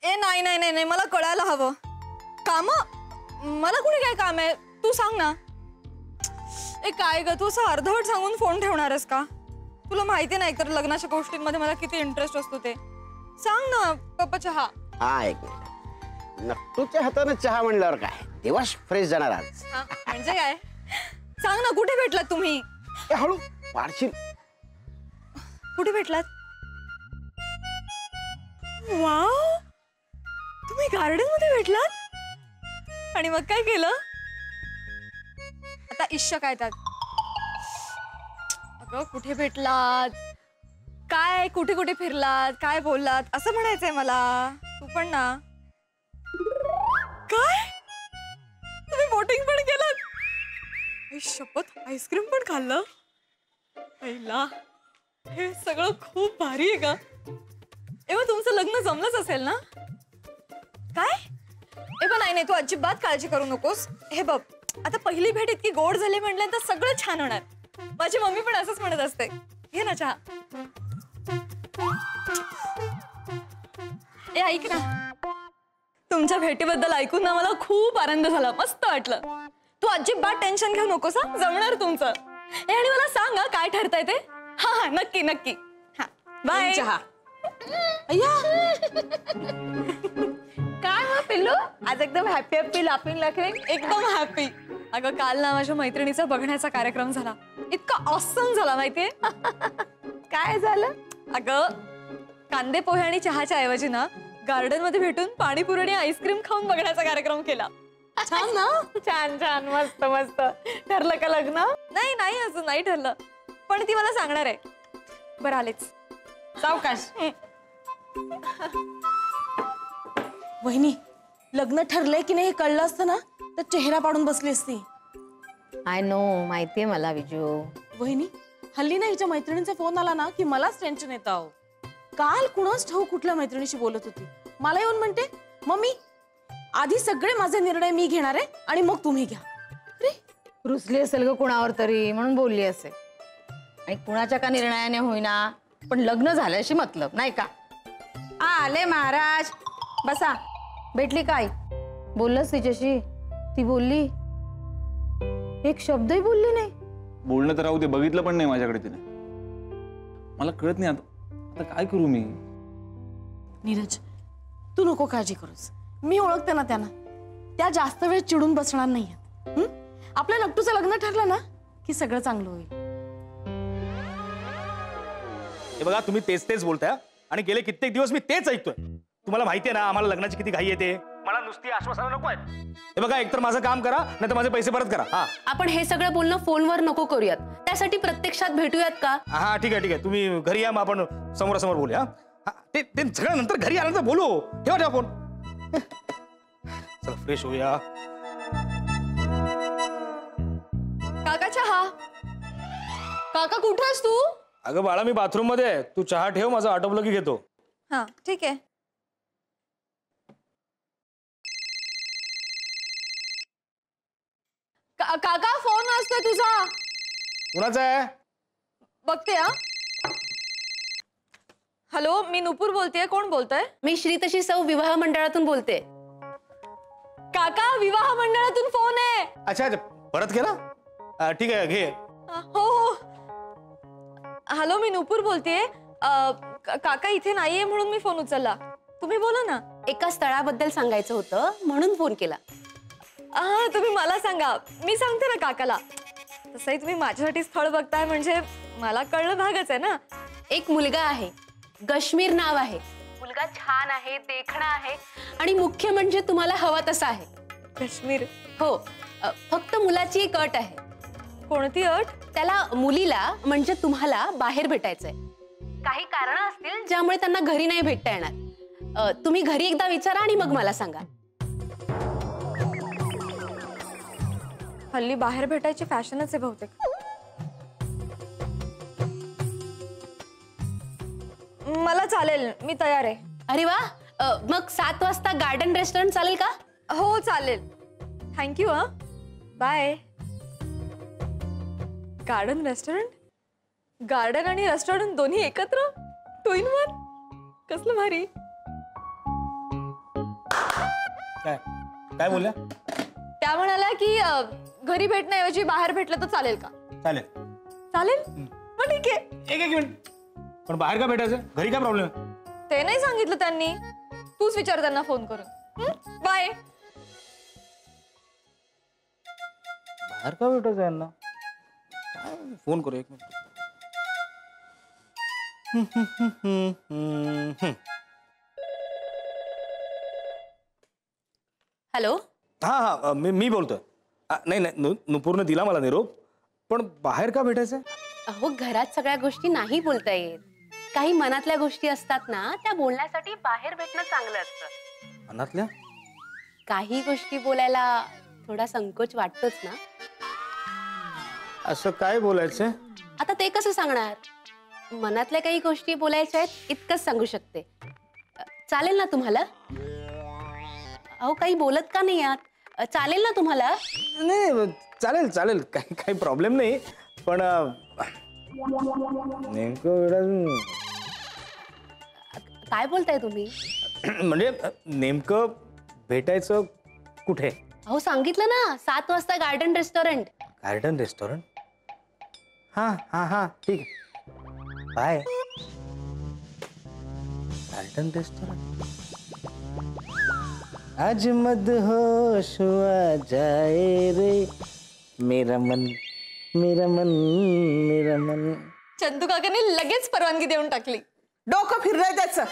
ए नाही नाही नाही नाही, मला कळायला हवं. काम मला कुठे काय काम आहे तू सांग ना. ए काय ग, तू असं अर्धवट सांगून फोन ठेवणारस का? तुला माहिती नाही तर लग्नाच्या गोष्टींमध्ये मला किती इंटरेस्ट असतो ते. सांग ना कप चहा. हा एक मिनिट. नक्टूच्या हाताने चहा म्हणल्यावर काय दिवस फ्रेश जाणार आज. म्हणजे काय सांग ना, कुठे भेटलात तुम्ही? हळू पाडशील. कुठे भेटलात? वाव, तुम्ही गार्डन मध्ये भेटलात आणि मग काय केलं? आता इश्य काय त्यात? अगं कुठे भेटलात, काय कुठे कुठे फिरलात, काय बोललात असं म्हणायचंय मला. तू पण ना. काय तुम्ही बोटिंग पण केलात? शपथ, आईस्क्रीम पण खाल्लं? पहिला हे सगळं खूप भारी आहे का? एव्हा तुमचं लग्न जमलंच असेल ना? काय नाही नाही, तू अजिबात काळजी करू नकोस. हे बघ, आता पहिली भेट इतकी गोड झाली म्हटल्यानंतर सगळं छान होणार. माझी मम्मी पण असंच म्हणत असते. घे ना चहा. ए ऐक ना, तुमच्या भेटीबद्दल ऐकून ना मला खूप आनंद झाला, मस्त वाटलं. तू अजिबात टेन्शन घेऊ नकोस हा, जमणार तुमचं. आणि मला सांग काय ठरतंय ते. हा हा नक्की नक्की. हा बाय. चहा. काय हो पिल्लू, आज एकदम हॅपी हॅपी लाफिंग लाफिंग. एकदम हॅपी. अगं काल ना माझ्या मैत्रिणीचा बघण्याचा कार्यक्रम झाला. इतका ऑसम झाला माहितीये. काय झालं? अगं कांदे पोहे आणि चहाच्या ऐवजी ना गार्डन मध्ये भेटून पाणीपुरी आणि आईस्क्रीम खाऊन बघण्याचा कार्यक्रम केला. छान ना? छान छान, मस्त मस्त. ठरलं का लग्न? नाही नाही, अजून नाही ठरलं, पण ती मला सांगणार आहे. बरं आलेच. सावकाश. वहिनी, लग्न ठरलंय की नाही हे कळलं असतं ना तर चेहरा पाडून बसली असती. आय नो, माहितीये मला विजू. वहिनी, हल्ली ना हिच्या मैत्रिणींचा फोन आला ना की मलाच टेन्शन येतं अहो. काल कुणाच ठाऊ कुठल्या मैत्रिणीशी बोलत होती. मला येऊन म्हणते, मम्मी आधी सगळे माझे निर्णय मी घेणार आहे आणि मग तुम्ही घ्या. अरे रुसली असेल ग कुणावर तरी, म्हणून बोलली असेल. आणि कुणाच्या का निर्णयाने होईना, पण लग्न झाल्याशी मतलब नाही का? आले महाराज, बसा. भेटली काय? बोललंस तिच्याशी? ती बोलली? एक शब्दही बोलली नाही. बोलणं तर राहू दे, बघितलं पण नाही माझ्याकडे तिने. मला कळत नाही आता काय करू मी. नीरज, तू नको काळजी करूस. मी ओळखते ना त्यांना, त्या जास्त वेळ चिडून बसणार नाहीयेत. आपल्या नक्टूचं लग्न ठरलं ना की सगळं चांगलं होईल. हे बघा, तुम्ही तेच तेच बोलताय आणि गेले कित्येक दिवस मी तेच ऐकतोय. तुम्हाला माहितीये ना आम्हाला लग्नाची किती घाई येते. मला नुसती आश्वासनं नको आहेत. हे बघा, एकतर माझं काम करा नाही तर माझे पैसे परत करा. हा आपण हे सगळं बोलणं फोनवर नको करूयात, त्यासाठी प्रत्यक्षात भेटूयात का? हा ठीक आहे ठीक आहे, तुम्ही घरी या, मग आपण समोरासमोर बोलूया. ते सगळं नंतर घरी आल्यानंतर बोलू. ठेवा फोन. चला फ्रेश होऊया. काका चहा. काका कुठे आहेस तू? अगं बाळा, मी बाथरूम मध्ये आहे. तू चहा ठेव, माझं आटोपलं की घेतो. हा ठीक आहे. काका फोन वाजतोय तुझा. कुणाचा आहे? बघते. हॅलो, मी नुपूर बोलतेय. कोण बोलतंय? मी श्रीतशी सौ विवाह मंडळातून बोलते. काका, विवाह मंडळातून फोन आहे. अच्छा अच्छा, परत केला? ठीक आहे, घे. हो हो. हॅलो, मी नुपूर बोलतेय. काका इथे नाहीये म्हणून मी फोन उचलला. तुम्ही बोला ना. एका स्थळाबद्दल सांगायचं होतं म्हणून फोन केला. हा, तुम्ही मला सांगा, मी सांगते ना काकाला. तसंही तुम्ही माझ्यासाठी स्थळ बघताय म्हणजे मला कळलं भागच आहे ना. एक मुलगा आहे, कश्मीर नाव आहे. मुलगा छान आहे, देखणा आहे आणि मुख्य म्हणजे तुम्हाला हवा तसा आहे. काश्मीर? हो, फक्त मुलाची एक अट आहे. कोणती अट? त्याला मुलीला म्हणजे तुम्हाला बाहेर भेटायचंय. काही कारण असतील ज्यामुळे त्यांना घरी नाही भेटता येणार. तुम्ही घरी एकदा विचारा आणि मग मला सांगा. हल्ली बाहेर भेटायची फॅशनच आहे बहुतेक. मला चालेल, मी तयार आहे. अरे वा, मग 7 वाजता गार्डन रेस्टॉरंट चालेल का? हो चालेल. Thank you. Bye. Garden restaurant? Garden आणि रेस्टॉरंट दोन्ही एकत्र? 2 in 1? कसलं भारी. काय काय बोलल्या? त्या म्हणाल्या की घरी भेटण्याऐवजी बाहेर भेटलं तर चालेल का? चालेल. चालेल मग ठीक आहे. एक मिनिट, पण बाहेर का भेटायचं? घरी काय प्रॉब्लेम आहे? ते नाही सांगितलं त्यांनी. तूच विचार त्यांना फोन करून. बाय. बाहेर का भेटायचं यांना? फोन करू एक मिनिट. हॅलो. हा मी बोलतोय. नाही नुपूरनं दिला मला निरोप, पण बाहेर का भेटायचं? अहो घरात सगळ्या गोष्टी नाही बोलता येत. काही मनातल्या गोष्टी असतात ना, त्या बोलण्यासाठी बाहेर भेटणं चांगलं असतं. मनातल्या? काही गोष्टी बोलायला थोडा संकोच वाटतोच ना. असं काय बोलायचं? आता ते कसं सांगणार? मनातल्या काही गोष्टी बोलायच्या आहेत इतकंच सांगू शकते. चालेल ना तुम्हाला? अहो काही बोलत का नाही आहात? चालेल ना तुम्हाला? नाही चालेल चालेल, काही प्रॉब्लेम नाही, पण नेमकं काय बोलताय तुम्ही? म्हणजे नेमकं भेटायचं कुठे? अहो सांगितलं ना, 7 वाजता गार्डन रेस्टॉरंट. Garden restaurant? हा ठीक आहे. बाय. Garden restaurant. आज मदहोश हुआ जाए रे मेरा मन मेरा मन मेरा मन. चंदू काकाने लगेच परवानगी देऊन टाकली. डोकं फिरलंय त्याचं.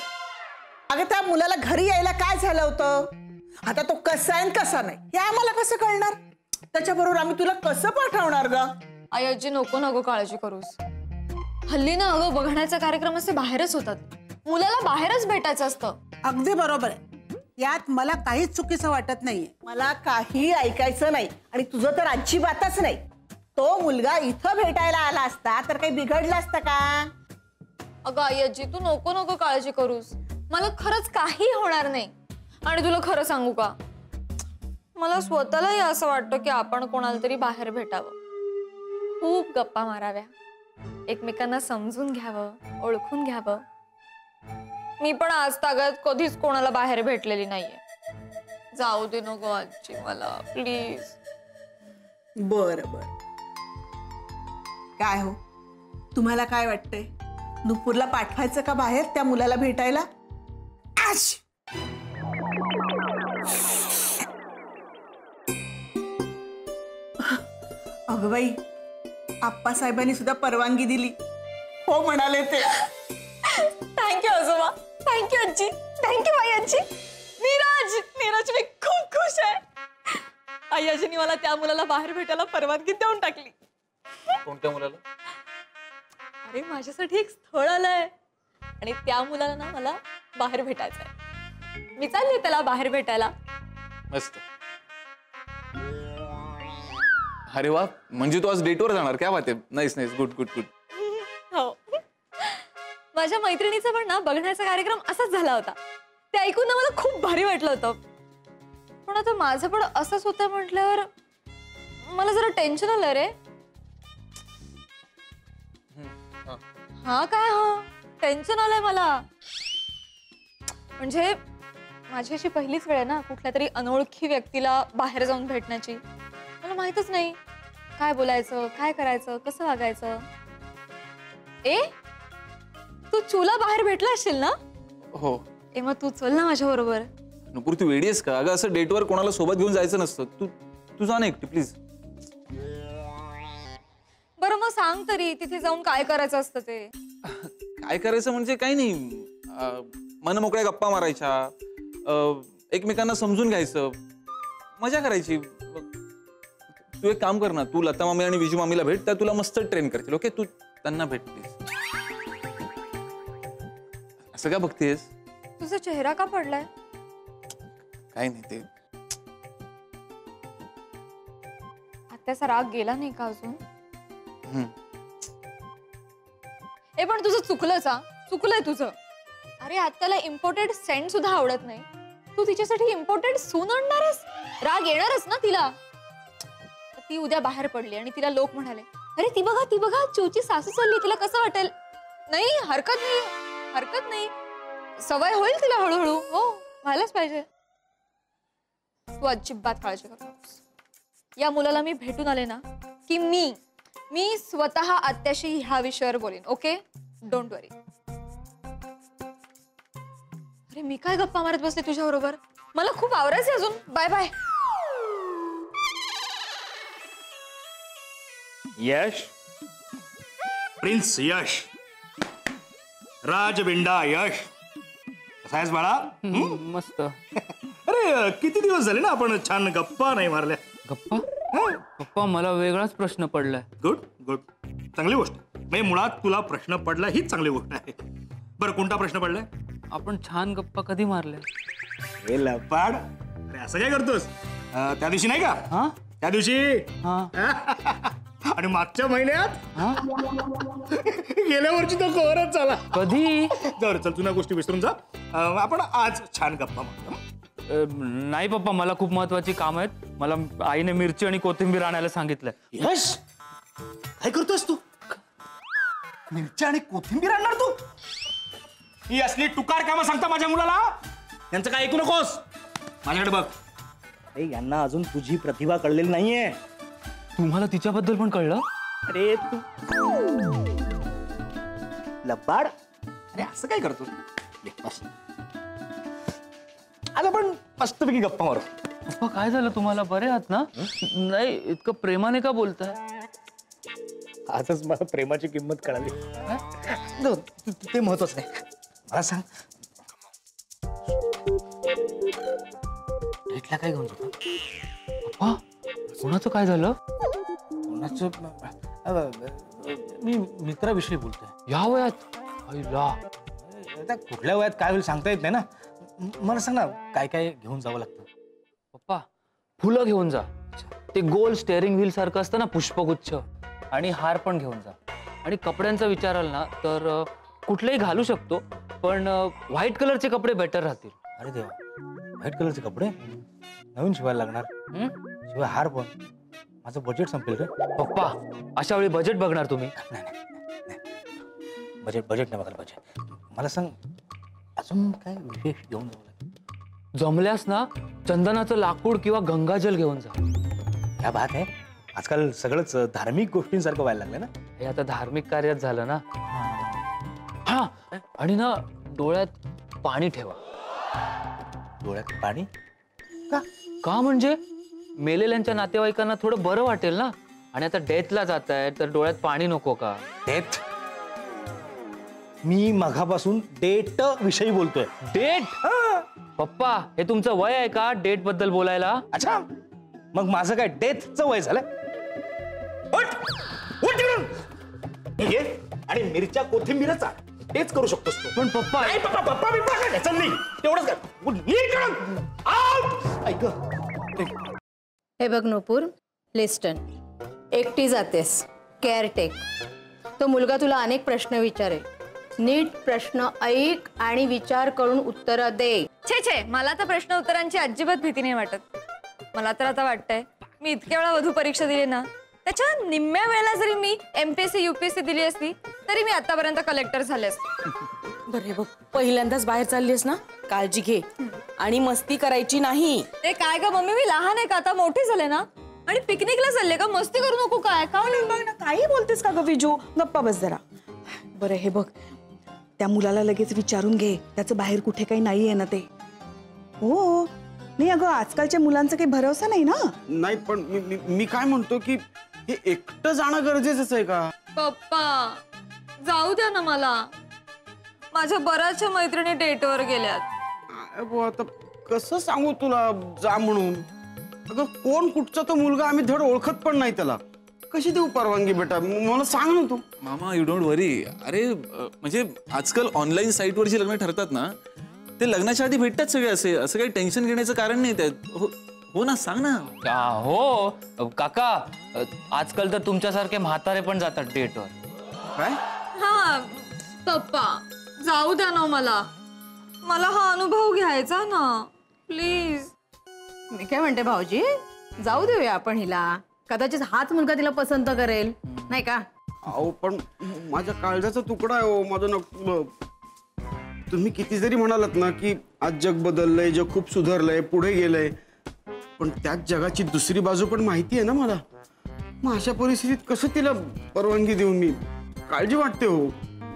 अगं त्या मुलाला घरी यायला काय झालं होतं? आता तो कसा आहे कसा नाही हे आम्हाला कसं कळणार? त्याच्याबरोबर आम्ही तुला कसं पाठवणार ग? आई आजी नको काळजी करूस. हल्ली ना अगं बघण्याचा कार्यक्रम असे बाहेरच होतात. मुलाला बाहेरच भेटायचं असतं. अगदी बरोबर आहे. यात मला काहीच चुकीचं वाटत नाहीये. मला काही ऐकायचं नाही आणि तुझं तर अजिबातच नाही. तो मुलगा इथं भेटायला आला असता तर काही बिघडलं असतं का? अगं आई आजी तू नको काळजी करूस. मला खरंच काही होणार नाही. आणि तुला खरं सांगू का, मला स्वतःलाही असं वाटतं की आपण कोणाला तरी बाहेर भेटावं, खूप गप्पा माराव्या, एकमेकांना समजून घ्यावं, ओळखून घ्यावं. मी पण आज तागत कधीच कोणाला बाहेर भेटलेली नाहीये. जाऊ दे नको आजी मला प्लीज. बर काय हो, तुम्हाला काय वाटतंय? नुपूरला पाठवायचं का बाहेर त्या मुलाला भेटायला? अगं बाई, आप्पासाहेबांनी सुद्धा परवानगी दिली. हो म्हणाले ते. थँक्यू आजोबा, थँक्यू आजी, थँक्यू आई आजी. नीरज मी खूप खुश आहे. आई आजीने मला त्या मुलाला बाहेर भेटायला परवानगी देऊन टाकली. कोणत्या मुलाला? अरे माझ्यासाठी एक स्थळ आलंय आणि त्या मुलाला ना मला बाहेर भेटायचंय. मी चालले त्याला बाहेर भेटायला. मस्त. अरे वा, म्हणजे तू आज डेटवर जाणार? क्या बात आहे. Nice good. हो, माझ्या मैत्रिणीचा पण ना बघण्याचा कार्यक्रम असाच झाला होता. ते ऐकून ना मला खूप भारी वाटलं होतं. पण आता माझं पण असंच होतं म्हटल्यावर मला जरा टेन्शन आलं रे. टेन्शन आलंय मला. म्हणजे माझी अशी पहिलीच वेळ आहे ना कुठल्या तरी अनोळखी व्यक्तीला बाहेर जाऊन भेटण्याची. मला माहितच नाही काय बोलायचं, काय करायचं, कसं वागायचं. तू चूला बाहेर भेटला असशील ना? हो. मग तू चल ना माझ्या बरोबर. नुपूर तू वेडी आहेस का? अगं असं डेटवर कोणाला सोबत घेऊन जायचं नसतं. तू जा ना एकटी प्लीज. बरं मग सांग तरी तिथे जाऊन काय करायचं असतं ते? काय करायचं म्हणजे काही नाही, मन मोकळ्या गप्पा मारायच्या, एकमेकांना समजून घ्यायचं, मजा करायची. तू एक काम कर ना, तू लता मामी आणि विजू मामीला भेट, त्या तुला मस्त ट्रेन करतील. ओके, तू त्यांना भेट प्लीज. असं का बघतेस? तुझा चेहरा का पडलाय? काही नाही, ते आत्याचा राग गेला नाही का अजून? पण तुझं चुकलंय तुझं. अरे आत्याला इम्पोर्टेड सेंट सुद्धा आवडत नाही. तू तिच्यासाठी इम्पोर्टेड सून आणणार आहेस? राग येणारच ना तिला. ती उद्या बाहेर पडली आणि तिला लोक म्हणाले, अरे ती बघा चूची सासू चालली, तिला कसं वाटेल? नाही, हरकत नाही, सवय होईल तिला हळूहळू. हो, व्हायलाच पाहिजे. तू अजिबात काळजी करू नकोस. या मुलाला मी भेटून आले ना की मी स्वतः आत्याशी ह्या विषयावर बोलेन. ओके, डोंट वरी. अरे मी काय गप्पा मारत बसले तुझ्या बरोबर, मला खूप आवरायचे अजून. Bye bye. Yash, prince Yash, राजविंडा यश, कसा आहेस बाळा? मस्त. अरे किती दिवस झाले ना आपण छान गप्पा नाही मारल्या. गप्पा? पप्पा मला वेगळाच प्रश्न पडलाय. गुड गुड, चांगली गोष्ट. म्हणजे मुळात तुला प्रश्न पडला हीच चांगली गोष्ट आहे. बरं, कोणता प्रश्न पडलाय? आपण छान गप्पा कधी मारल्या? हे लपाड, अरे असं काय करतोस? त्या दिवशी नाही का? हा, त्या दिवशी. हा. आणि मागच्या महिन्यात. हा? गेल्या वर्षी तो कव्हरच झाला. कधी? जर चल जुन्या गोष्टी विसरून जा. आपण आज छान गप्पा मारतो. नाही पप्पा, मला खूप महत्वाची काम आहेत. मला आईने मिरची आणि कोथिंबीर आणायला सांगितलंय. यश, काय करतोस तू? मिरची आणि कोथिंबीर आणणार तू? ही असली टुकार कामं सांगता माझ्या मुलाला? यांचं काय ऐकू नकोस. माझ्याकडे बघ. अरे यांना अजून तुझी प्रतिभा कळलेली नाहीये. तुम्हाला तिच्याबद्दल पण कळलं? अरे तू लबाड, अरे असं काय करतोस? आज आपण मस्तपैकी गप्पा मारू. पप्पा काय झालं तुम्हाला? बरे आहात ना? नाही, इतकं प्रेमाने का बोलताय? आजच मला प्रेमाची किंमत कळाली. ते महत्वाचं नाही. मला सांग, डेटला काय घेऊन जातो? पप्पा कोणाचं काय झालं? कोणाचं? मी मित्राविषयी बोलतोय. या वयात? आईला. आता कुठल्या वयात काय होईल सांगता येत नाही ना. मला सांग ना, काय काय घेऊन जावं लागतं? पप्पा फुलं घेऊन जा. ते गोल स्टेअरिंग व्हील सारखं असतं ना, पुष्पगुच्छ. आणि हार पण घेऊन जा. आणि कपड्यांचा विचाराल ना तर कुठलेही घालू शकतो, पण व्हाईट कलरचे कपडे बेटर राहतील. अरे देवा, व्हाईट कलरचे कपडे नवीन शिवायला लागणार. शिवाय हार पण. माझं बजेट संपेल रे. पप्पा अशा वेळी बजेट बघणार तुम्ही? बजेट नाही बघायला पाहिजे. मला सांग, अजून काय विशेष घेऊन जावं लागेल? जमल्यास ना चंदनाचं लाकूड किंवा गंगाजल घेऊन जा. क्या बात आहे. आजकाल सगळंच धार्मिक गोष्टींसारखं व्हायला लागलं ना. हे आता धार्मिक कार्यात झालं ना. हा, आणि ना डोळ्यात पाणी ठेवा. डोळ्यात पाणी? का म्हणजे मेलेल्यांच्या नातेवाईकांना थोडं बरं वाटेल ना. आणि आता डेथला जात आहे तर डोळ्यात पाणी नको का? डेथ? मी मघापासून डेट विषयी बोलतोय. डेट? पप्पा हे तुमचं वय आहे का डेट बद्दल बोलायला? अच्छा, मग माझं काय डेथचं वय झालं? ये आणि मिरच्या कोथिंबीरच तेच करू शकतोस तू. पण पप्पा नाही पप्पा, पप्पा बिप्पा काय चल नाही तेवढंच काय. हे बघ नूपुर, लिस्टन, एकटी जातेस, केअरटेक. तो मुलगा तुला अनेक प्रश्न विचारेल. नीट प्रश्न ऐक आणि विचार करून उत्तरं दे. छे, मला तर प्रश्न उत्तरांची अजिबात भीती नाही वाटत. मला तर आता वाटतंय मी इतक्या वेळा वधू परीक्षा दिली ना, त्याच्या निम्म्या वेळेला जरी मी MPSC UPSC दिली असती तरी मी आतापर्यंत कलेक्टर झाले असते. बरे बघ, पहिल्यांदाच बाहेर चाललीस ना, काळजी घे आणि मस्ती करायची नाही. ते काय ग मम्मी, मी लहान आहे का? आता मोठी झाले ना. आणि पिकनिकला चालले का? मस्ती करू नको काय? काही बोलतेस का ग विजू? गप्पा बस जरा. बरं हे बघ, त्या मुलाला लगेच विचारून घे, त्याचं बाहेर कुठे काही नाहीये ना ते. हो नाही अगं, आजकालच्या मुलांचा काही भरोसा नाही ना. नाही पण मी काय म्हणतो की हे एकटं जाणं गरजेचंच आहे का? पप्पा जाऊ द्या ना मला. माझ्या बऱ्याचशा मैत्रिणी डेटवर गेल्यात. आता कसं सांगू तुला जा म्हणून? अगं कोण कुठचा तो मुलगा, आम्ही धड ओळखत पण नाही त्याला. कशी देऊ परवानगी बेटा? मला सांग ना तू. मामा यू डोंट वरी. अरे म्हणजे आजकाल ऑनलाईन साईटवर जी लग्न ठरतात ना, ते लग्नाच्या आधी भेटतात सगळे. असं काही टेन्शन घेण्याचं कारण नाही त्यात. हो ना, सांग ना. हो काका, आजकाल तर तुमच्यासारखे म्हातारे पण जातात डेटवर. काय? हा पप्पा जाऊ द्या ना मला हा अनुभव घ्यायचा ना प्लीज. मी काय म्हणते भाऊजी, जाऊ देऊया आपण हिला. कदाचित हाच मुलगा तिला पसंत करेल, नाही का? अहो पण माझ्या काळजाचा तुकडा आहे हो माझं नक्की. तुम्ही किती जरी म्हणालात ना की आज जग बदललंय, जग खूप सुधारलंय, पुढे गेलंय, पण त्याच जगाची दुसरी बाजू पण माहिती आहे ना मला. मग अशा परिस्थितीत कसं तिला परवानगी देऊ मी? काळजी वाटते हो.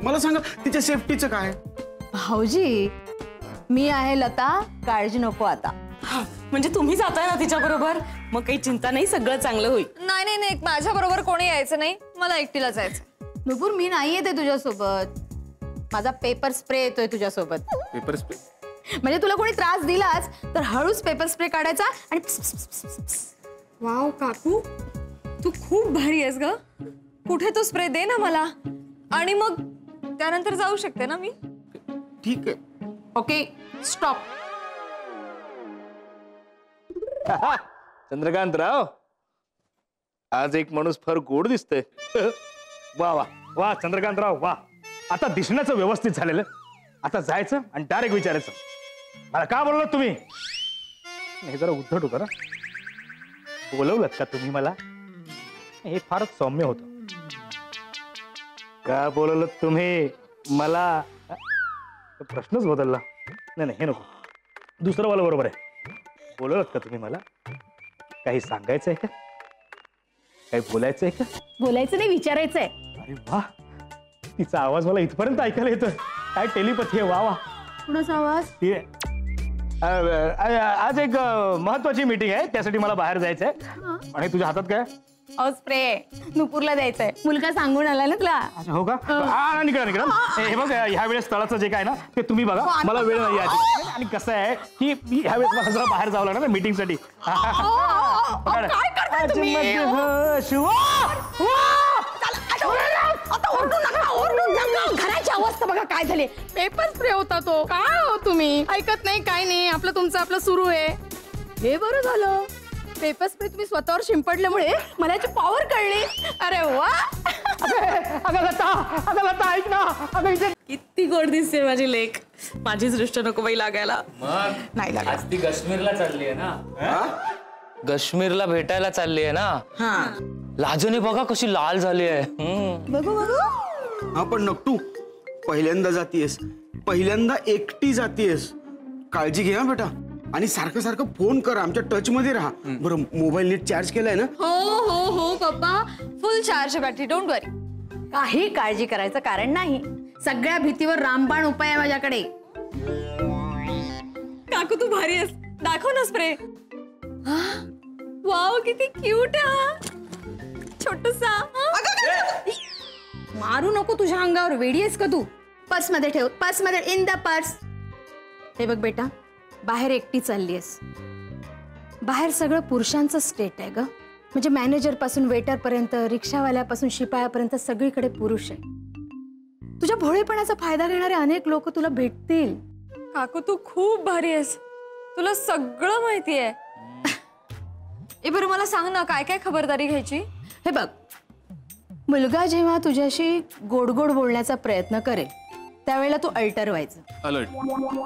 मला सांगा तिच्या सेफ्टीचं काय? भाऊजी मी आहे लता, काळजी नको आता. म्हणजे तुम्ही जाताय ना तिच्या बरोबर, मग काही चिंता नाही, सगळं चांगलं होईल. नाही नाही नाही, माझ्या बरोबर कोणी यायचं नाही, मला एकटीला जायचं. नुपूर मी नाही येते तुझ्यासोबत. माझा पेपर स्प्रे येतोय तुझ्यासोबत. Paper spray? म्हणजे तुला कोणी त्रास दिलाच तर हळूच पेपर स्प्रे काढायचा आणि प्स, प्स, प्स, प्स, प्स. वाव काकू, तू खूप भारी आहेस ग. कुठे तो स्प्रे दे ना मला, आणि मग त्यानंतर जाऊ शकते ना मी. ठीक आहे. Okay stop. चंद्रकांतराव, आज एक माणूस फार गोड दिसतोय. वा वा वा चंद्रकांतराव वा. आता दिसण्याचं व्यवस्थित झालेलं. आता जायचं आणि डायरेक्ट विचारायचं, मला का बोलवलं तुम्ही? हे जरा उद्धट होतं ना. बोलवलं का तुम्ही मला? हे फारच सौम्य होतं. का बोलवलं तुम्ही मला? प्रश्नच बदलला. नाही नाही, हे नको. दुसरं वाला बरोबर आहे. बोलवलं का तुम्ही मला? काही सांगायचंय का? काही बोलायचंय का? बोलायचं नाही, विचारायचंय. अरे वा, तिचा आवाज मला इथपर्यंत ऐकायला येतोय. काय टेलिपॅथी आहे. वा वा. कुणाचा आवाज? आज एक महत्वाची मीटिंग आहे, त्यासाठी मला बाहेर जायचंय. आणि तुझ्या हातात काय? स्प्रे नुपूरला द्यायचंय. मुलगा सांगून आला ना तुला. अच्छा हो का? निघा निघा. हे बघ, ह्या वेळेस स्थळाचं जे काय ना ते तुम्ही बघा, मला वेळ नाही आधी. आणि कसं आहे की ह्या वेळेस मला जरा बाहेर जावं लागणार ना मीटिंग साठी. घराची अवस्था बघा काय झाली. पेपर स्प्रे होता तो. काय हो तुम्ही ऐकत नाही, काय नाही. आपलं सुरू आहे. हे बरं झालं, पेपर स्प्रे तुम्ही स्वतःवर शिंपडल्यामुळे मला याची पॉवर कळली. अरे वा. अगं लता ऐक ना. किती गोड दिसते माझी लेक. माझीच दृष्ट नको बाई लागायला. नाही आज ती काश्मीरला चालली आहे ना. काश्मीरला भेटायला चालली आहे ना. लाजूने बघा कशी लाल झाली आहे. बघू बघू. हा पण नक्तू, पहिल्यांदा जातीयस, पहिल्यांदा एकटी जातीयस. काळजी घे हा बेटा. आणि सारखं सारखं फोन कर, आमच्या टच मध्ये राहा. बरं, मोबाईल नीट चार्ज केलाय ना? हो हो हो पप्पा, फुल चार्ज बॅटरी, डोंट वरी. काही काळजी करायचं कारण नाही. सगळ्या भीतीवर रामबाण उपाय आहे माझ्याकडे. काकू तू भारी आहेस, दाखव ना स्प्रे. वाव किती क्यूट आहे, छोटूसा. मारू नको तुझ्या अंगावर. वेडी आहेस का तू? पर्स मध्ये ठेव, पर्स मध्ये, इन द पर्स. हे बघ बेटा, बाहेर एकटी चालली आहेस. बाहेर सगळं पुरुषांचं स्टेट आहे ग. म्हणजे मॅनेजर पासून वेटर पर्यंत, रिक्षावाल्यापासून शिपायापर्यंत सगळीकडे पुरुष आहे. तुझ्या भोळेपणाचा फायदा घेणारे अनेक लोक तुला भेटतील. काकू तू खूप भारी आहेस, तुला सगळं माहिती आहे. ए बरं मला सांग ना, काय काय खबरदारी घ्यायची? हे बघ, मुलगा जेव्हा तुझ्याशी गोड गोड बोलण्याचा प्रयत्न करेल त्यावेळेला तू अल्टर व्हायचं. अलर्ट.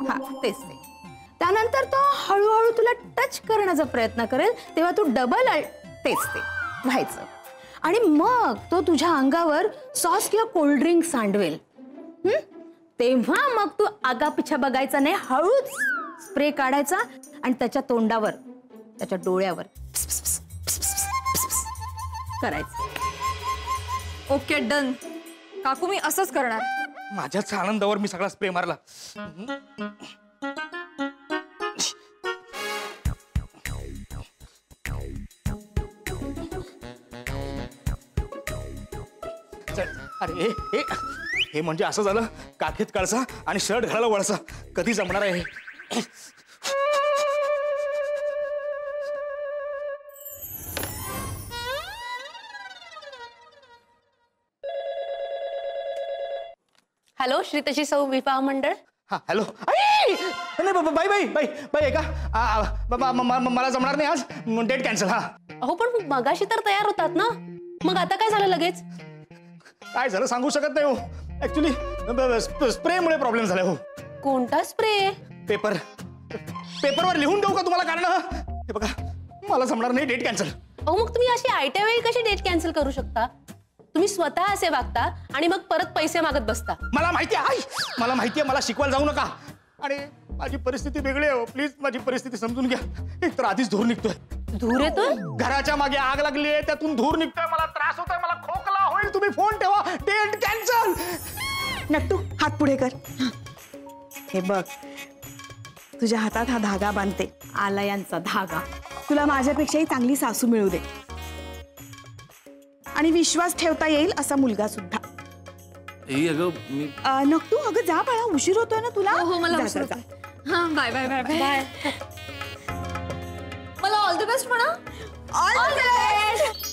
हा तेच ते. त्यानंतर तो हळूहळू तुला टच करण्याचा प्रयत्न करेल तेव्हा तू डबल तेच ते व्हायचं. आणि मग तो तुझ्या अंगावर सॉस किंवा कोल्ड्रिंक सांडवेल. तेव्हा मग तू आगापिछा बघायचा नाही, हळूच स्प्रे काढायचा आणि त्याच्या तोंडावर, त्याच्या डोळ्यावर करायचं. ओके डन काकू, मी असंच करणार. माझ्याच आनंदावर मी सगळा स्प्रे मारला. अरे हे म्हणजे असं झालं, काखेत कळसा आणि शर्ट घालायला वळसा. कधी जमणार आहे? हॅलो, श्रीतशी सौ विवाह मंडळ. हा हॅलो. नाही बाई बाई बाई बाई ऐका, मला जमणार नाही आज, डेट कॅन्सल. हा अहो पण मगाशी तर तयार होतात ना, मग आता काय झालं लगेच? काय झालं सांगू शकत नाही हो. ऍक्च्युली स्प्रेमुळे प्रॉब्लेम झाला हो. कोणता स्प्रे? पेपरवर लिहून देऊ का तुम्हाला कारण? हे बघा, मला जमणार नाही, डेट कॅन्सल. अहो मग तुम्ही अशी आयत्या वेळी कशी डेट कॅन्सल करू शकता? तुम्ही स्वतः असे वागता आणि मग परत पैसे मागत बसता. मला माहिती आहे, मला माहिती आहे, मला शिकवायला जाऊ नका. आणि माझी परिस्थिती वेगळी आहे प्लीज माझी परिस्थिती समजून घ्या. एक तर आधीच धूर निघतोय. धूर येतोय? घराच्या मागे आग लागली आहे त्यातून धूर निघतोय. मला त्रास होतोय. मला खोकला होईल. तुम्ही फोन ठेवा. Date cancel. नट्टू हात पुढे कर. हे बघ तुझ्या हातात हा धागा बांधते. आलयांचा धागा. तुला माझ्यापेक्षाही चांगली सासू मिळू दे आणि विश्वास ठेवता येईल असा मुलगा सुद्धा. अगं मी नक्तू अगं जा बाळा उशीर होतोय ना तुला. हो मला जा, उशीर जा, होतोय. हा बाय बाय बाय बाय. मला ऑल द बेस्ट म्हणा. All the best.